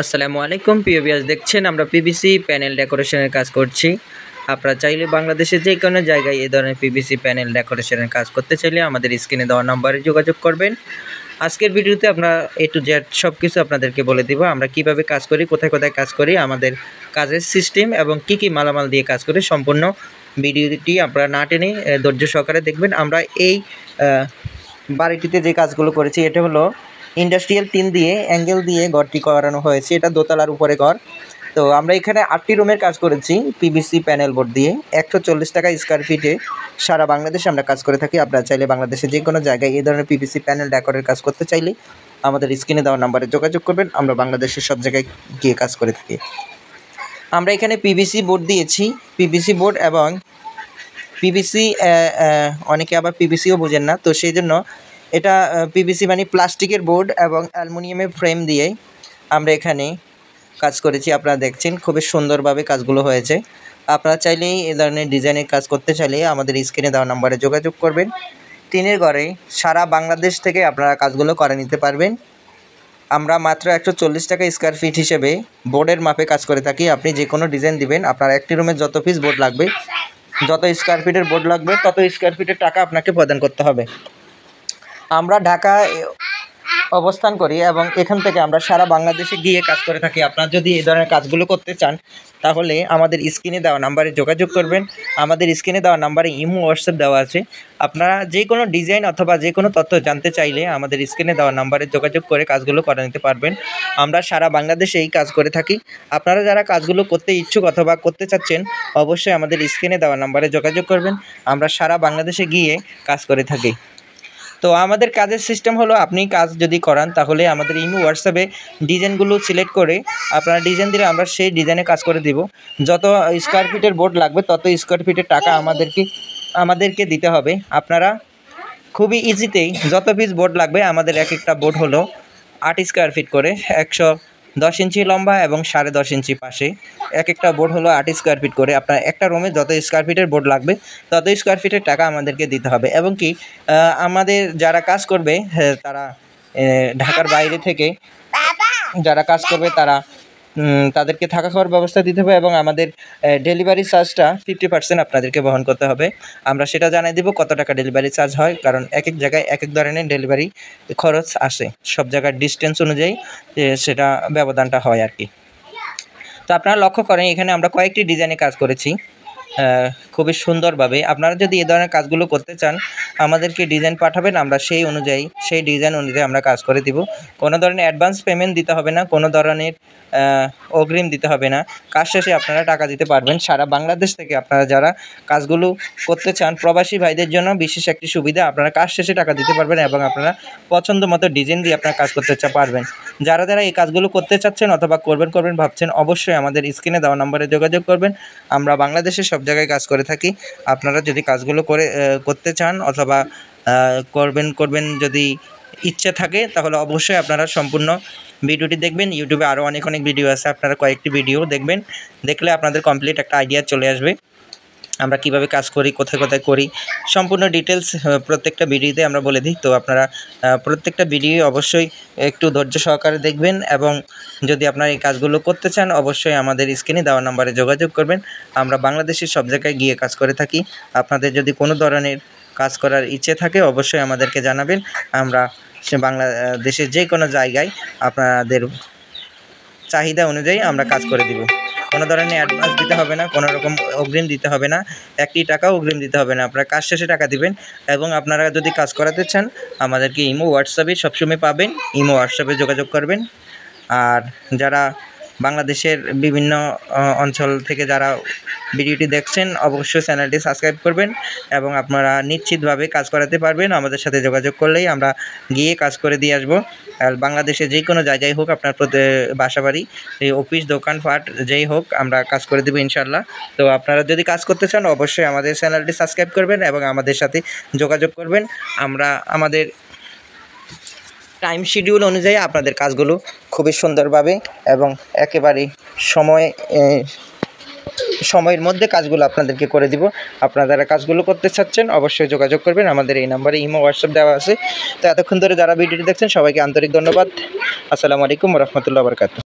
আসসালামু আলাইকুম প্রিয় ভিউয়ার্স, দেখছেন আমরা পিভিসি প্যানেল ডেকোরেশনের কাজ করছি। আপনারা চাইলে বাংলাদেশের যে কোনো জায়গায় এই ধরনের পিভিসি প্যানেল ডেকোরেশনের কাজ করতে চাইলে আমাদের স্ক্রিনে দেওয়া নম্বরে যোগাযোগ করবেন। আজকের ভিডিওতে আমরা A to Z সব কিছু আপনাদেরকে বলে দিব, আমরা কিভাবে কাজ করি, কোথায় কোথায় কাজ করি, আমাদের কাজের সিস্টেম এবং কি কি মালামাল দিয়ে কাজ করি। সম্পূর্ণ ভিডিওটি আপনারা না টেনে ধৈর্য সহকারে দেখবেন। আমরা এই বাড়িটিতে যে কাজগুলো করেছি, এটা হলো ইন্ডাস্ট্রিয়াল টিন দিয়ে অ্যাঙ্গেল দিয়ে ঘরটি করানো হয়েছে। এটা দোতলার উপরে ঘর। তো আমরা এখানে 8টি রুমের কাজ করেছি পিভিসি প্যানেল বোর্ড দিয়ে। 140 টাকা স্কোয়ার ফিটে সারা বাংলাদেশে আমরা কাজ করে থাকি। আপনারা চাইলে বাংলাদেশে যে কোনো জায়গায় এই ধরনের পিভিসি প্যানেল ডেকোরের কাজ করতে চাইলে আমাদের স্ক্রিনে দেওয়া নাম্বারে যোগাযোগ করবেন। আমরা বাংলাদেশের সব জায়গায় গিয়ে কাজ করে থাকি। আমরা এখানে পিভিসি বোর্ড দিয়েছি, পিভিসি বোর্ড এবং পিভিসি, অনেকে আবার পিভিসিও বোঝেন না, তো সেই জন্য এটা পিভিসি মানে প্লাস্টিকের বোর্ড এবং অ্যালুমিনিয়ামের ফ্রেম দিয়ে আমরা এখানে কাজ করেছি। আপনারা দেখছেন খুবই সুন্দরভাবে কাজগুলো হয়েছে। আপনারা চাইলেই এই ধরনের ডিজাইনের কাজ করতে চাইলে আমাদের স্ক্রিনে দেওয়া নম্বরে যোগাযোগ করবেন। টিনের ঘরে সারা বাংলাদেশ থেকে আপনারা কাজগুলো করে নিতে পারবেন। আমরা মাত্র 140 টাকা স্কোয়ার ফিট হিসেবে বোর্ডের মাপে কাজ করে থাকি। আপনি যে কোনো ডিজাইন দিবেন, আপনার একটি রুমে যত পিস বোর্ড লাগবে, যত স্কোয়ার ফিটের বোর্ড লাগবে, তত স্কোয়ার ফিটের টাকা আপনাকে প্রদান করতে হবে। আমরা ঢাকায় অবস্থান করি এবং এখান থেকে আমরা সারা বাংলাদেশে গিয়ে কাজ করে থাকি। আপনারা যদি এই ধরনের কাজগুলো করতে চান তাহলে আমাদের স্ক্রিনে দেওয়া নাম্বারে যোগাযোগ করবেন। আমাদের স্ক্রিনে দেওয়া নাম্বারে ইমো হোয়াটসঅ্যাপ দেওয়া আছে। আপনারা যে কোনো ডিজাইন অথবা যে কোনো তথ্য জানতে চাইলে আমাদের স্ক্রিনে দেওয়া নাম্বারে যোগাযোগ করে কাজগুলো করে নিতে পারবেন। আমরা সারা বাংলাদেশে এই কাজ করে থাকি। আপনারা যারা কাজগুলো করতে ইচ্ছুক অথবা করতে চাচ্ছেন অবশ্যই আমাদের স্ক্রিনে দেওয়া নাম্বারে যোগাযোগ করবেন। আমরা সারা বাংলাদেশে গিয়ে কাজ করে থাকি। তো আমাদের কাজের সিস্টেম হলো, আপনি কাজ যদি করান তাহলে আমাদের ইমো হোয়াটসঅ্যাপে ডিজাইনগুলো সিলেক্ট করে আপনারা ডিজাইন দিলে আমরা সেই ডিজাইনে কাজ করে দিব। যত স্কোয়ার ফিটের বোর্ড লাগবে তত স্কোয়ার ফিটের টাকা আমাদেরকে দিতে হবে। আপনারা খুবই ইজিতেই যত পিস বোর্ড লাগবে, আমাদের এক একটা বোর্ড হলো 8 স্কোয়ার ফিট করে, 110 ইঞ্চি লম্বা এবং 10.5 ইঞ্চি পাশে। এক একটা বোর্ড হলো 8 স্কোয়ার ফিট করে। আপনার একটা রুমে যত স্কোয়ার ফিটের বোর্ড লাগবে তত স্কোয়ার ফিটের টাকা আমাদেরকে দিতে হবে। এবং কি আমাদের যারা কাজ করবে তারা ঢাকার বাইরে থেকে যারা কাজ করবে তাদেরকে থাকা খাওয়ার ব্যবস্থা দিতে হবে এবং আমাদের ডেলিভারি চার্জটা 50% আপনাদেরকে বহন করতে হবে। আমরা সেটা জানিয়ে দেব কত টাকা ডেলিভারি চার্জ হয়, কারণ এক এক জায়গায় এক এক ধরনের ডেলিভারি খরচ আসে। সব জায়গার ডিস্টেন্স অনুযায়ী সেটা ব্যবধানটা হয় আর কি। তো আপনারা লক্ষ্য করেন এখানে আমরা কয়েকটি ডিজাইনে কাজ করেছি খুবই সুন্দরভাবে। আপনারা যদি এই ধরনের কাজগুলো করতে চান আমাদেরকে ডিজাইন পাঠাবেন, আমরা সেই ডিজাইন অনুযায়ী আমরা কাজ করে দিব। কোনো ধরনের অ্যাডভান্স পেমেন্ট দিতে হবে না, কোনো ধরনের অগ্রিম দিতে হবে না। কাজ শেষে আপনারা টাকা দিতে পারবেন। সারা বাংলাদেশ থেকে আপনারা যারা কাজগুলো করতে চান, প্রবাসী ভাইদের জন্য বিশেষ একটি সুবিধা, আপনারা কাজ শেষে টাকা দিতে পারবেন এবং আপনারা পছন্দ মতো ডিজাইন দিয়ে আপনারা কাজ করতে পারবেন। যারা এই কাজগুলো করতে চাচ্ছেন অথবা করবেন ভাবছেন অবশ্যই আমাদের স্ক্রিনে দেওয়া নম্বরে যোগাযোগ করবেন। আমরা বাংলাদেশের সব জায়গায় কাজ করে থাকি। আপনারা যদি কাজগুলো করতে চান অথবা করবেন যদি ইচ্ছে থাকে তাহলে অবশ্যই আপনারা সম্পূর্ণ ভিডিওটি দেখবেন। ইউটিউবে আরও অনেক ভিডিও আছে, আপনারা কয়েকটি ভিডিও দেখবেন। দেখলে আপনাদের কমপ্লিট একটা আইডিয়া চলে আসবে আমরা কিভাবে কাজ করি, কোথায় কোথায় করি, সম্পূর্ণ ডিটেলস প্রত্যেকটা ভিডিওতে আমরা বলে দিই। তো আপনারা প্রত্যেকটা ভিডিও অবশ্যই একটু ধৈর্য সহকারে দেখবেন এবং যদি আপনারা এই কাজগুলো করতে চান অবশ্যই আমাদের স্ক্রিনে দেওয়া নাম্বারে যোগাযোগ করবেন। আমরা বাংলাদেশের সব জায়গায় গিয়ে কাজ করে থাকি। আপনাদের যদি কোনো ধরনের কাজ করার ইচ্ছে থাকে অবশ্যই আমাদেরকে জানাবেন। আমরা বাংলাদেশের যে কোনো জায়গায় আপনাদের চাহিদা অনুযায়ী আমরা কাজ করে দিব। কোনো ধরনের অ্যাডভান্স দিতে হবে না, কোনো রকম অগ্রিম দিতে হবে না, একটি টাকাও অগ্রিম দিতে হবে না। আপনারা কাজ শেষে টাকা দিবেন এবং আপনারা যদি কাজ করাতে চান আমাদেরকে ইমো হোয়াটসঅ্যাপে সবসময় পাবেন, ইমো হোয়াটসঅ্যাপে যোগাযোগ করবেন। আর যারা বাংলাদেশের বিভিন্ন অঞ্চল থেকে যারা ভিডিওটি দেখছেন অবশ্যই চ্যানেলটি সাবস্ক্রাইব করবেন এবং আপনারা নিশ্চিতভাবে কাজ করাতে পারবেন। আমাদের সাথে যোগাযোগ করলেই আমরা গিয়ে কাজ করে দিয়ে আসবো। আর বাংলাদেশে যে কোনো জায়গায় হোক, আপনার বাসাবাড়ি, এই অফিস, দোকানপাট যেই হোক আমরা কাজ করে দেবো ইনশাল্লাহ। তো আপনারা যদি কাজ করতে চান অবশ্যই আমাদের চ্যানেলটি সাবস্ক্রাইব করবেন এবং আমাদের সাথে যোগাযোগ করবেন। আমরা আমাদের টাইম শিডিউল অনুযায়ী আপনাদের কাজগুলো খুবই সুন্দরভাবে এবং একেবারেই সময়ের মধ্যে কাজগুলো আপনাদেরকে করে দিব। আপনারা যারা কাজগুলো করতে চাচ্ছেন অবশ্যই যোগাযোগ করবেন। আমাদের এই নাম্বারে ইমো হোয়াটসঅ্যাপ দেওয়া আছে। তো এতক্ষণ ধরে যারা ভিডিওটি দেখছেন সবাইকে আন্তরিক ধন্যবাদ। আসসালামু আলাইকুম ওয়া রাহমাতুল্লাহি ওয়া বারাকাতুহু।